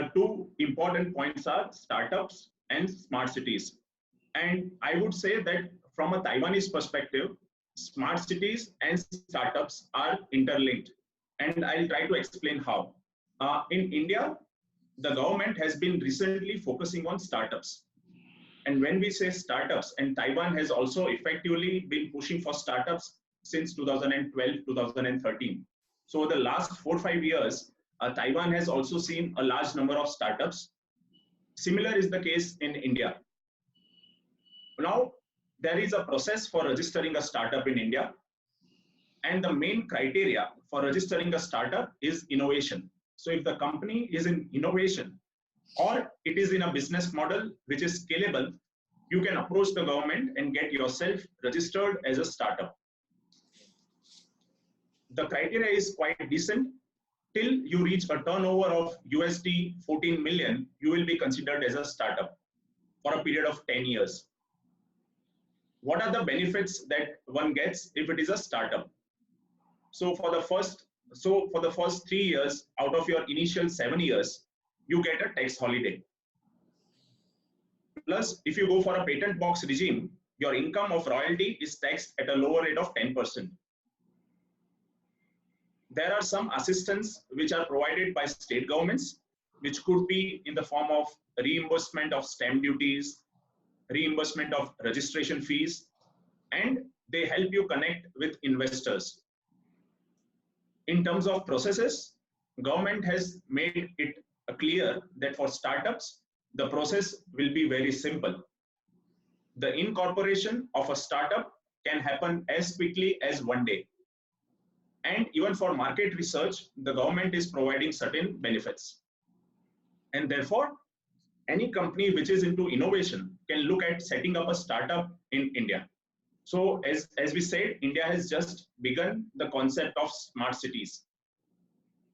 the two important points are startups and smart cities. And I would say that from a Taiwanese perspective, smart cities and startups are interlinked. And I'll try to explain how. In India, the government has been recently focusing on startups. And when we say startups, and Taiwan has also effectively been pushing for startups since 2012, 2013. So the last 4 or 5 years, Taiwan has also seen a large number of startups. Similar is the case in India. Now, there is a process for registering a startup in India. And the main criteria for registering a startup is innovation. So if the company is in innovation, or it is in a business model which is scalable, you can approach the government and get yourself registered as a startup. The criteria is quite decent. Till you reach a turnover of USD 14 million, you will be considered as a startup for a period of 10 years. What are the benefits that one gets if it is a startup? So for the first 3 years out of your initial 7 years, you get a tax holiday. Plus, if you go for a patent box regime, your income of royalty is taxed at a lower rate of 10%. There are some assistance which are provided by state governments, which could be in the form of reimbursement of stamp duties, reimbursement of registration fees, and they help you connect with investors. In terms of processes, government has made it clear that for startups, the process will be very simple. The incorporation of a startup can happen as quickly as 1 day. And even for market research, the government is providing certain benefits. And therefore, any company which is into innovation can look at setting up a startup in India. So as we said, India has just begun the concept of smart cities.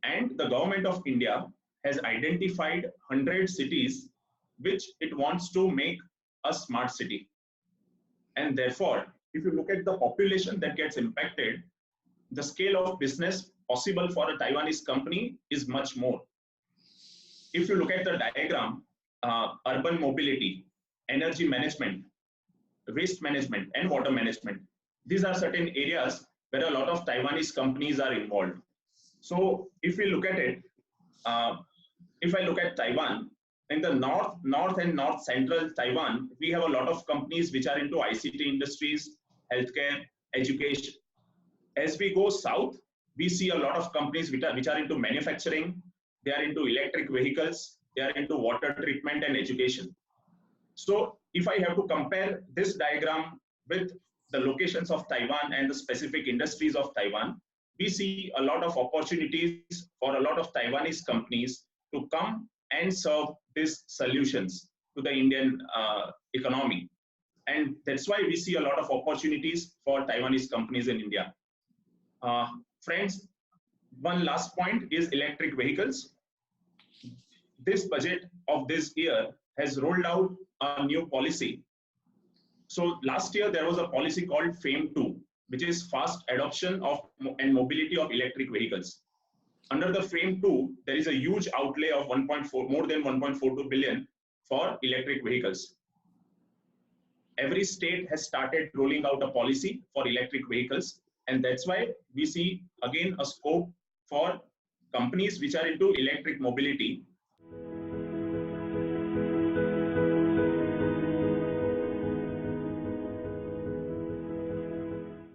And the government of India has identified 100 cities which it wants to make a smart city. And therefore, if you look at the population that gets impacted, the scale of business possible for a Taiwanese company is much more. If you look at the diagram, urban mobility, energy management, waste management, and water management, these are certain areas where a lot of Taiwanese companies are involved. So if we look at it, if I look at Taiwan, in the north and north central Taiwan, we have a lot of companies which are into ICT industries, healthcare, education. As we go south, we see a lot of companies which are into manufacturing, they are into electric vehicles, they are into water treatment and education. So if I have to compare this diagram with the locations of Taiwan and the specific industries of Taiwan, we see a lot of opportunities for a lot of Taiwanese companies to come and serve these solutions to the Indian economy. And that's why we see a lot of opportunities for Taiwanese companies in India. Friends, one last point is electric vehicles. This budget of this year has rolled out a new policy. So last year there was a policy called FAME 2, which is fast adoption of and mobility of electric vehicles. Under the FAME 2, there is a huge outlay of more than 1.42 billion for electric vehicles. Every state has started rolling out a policy for electric vehicles, and that's why we see again a scope for companies which are into electric mobility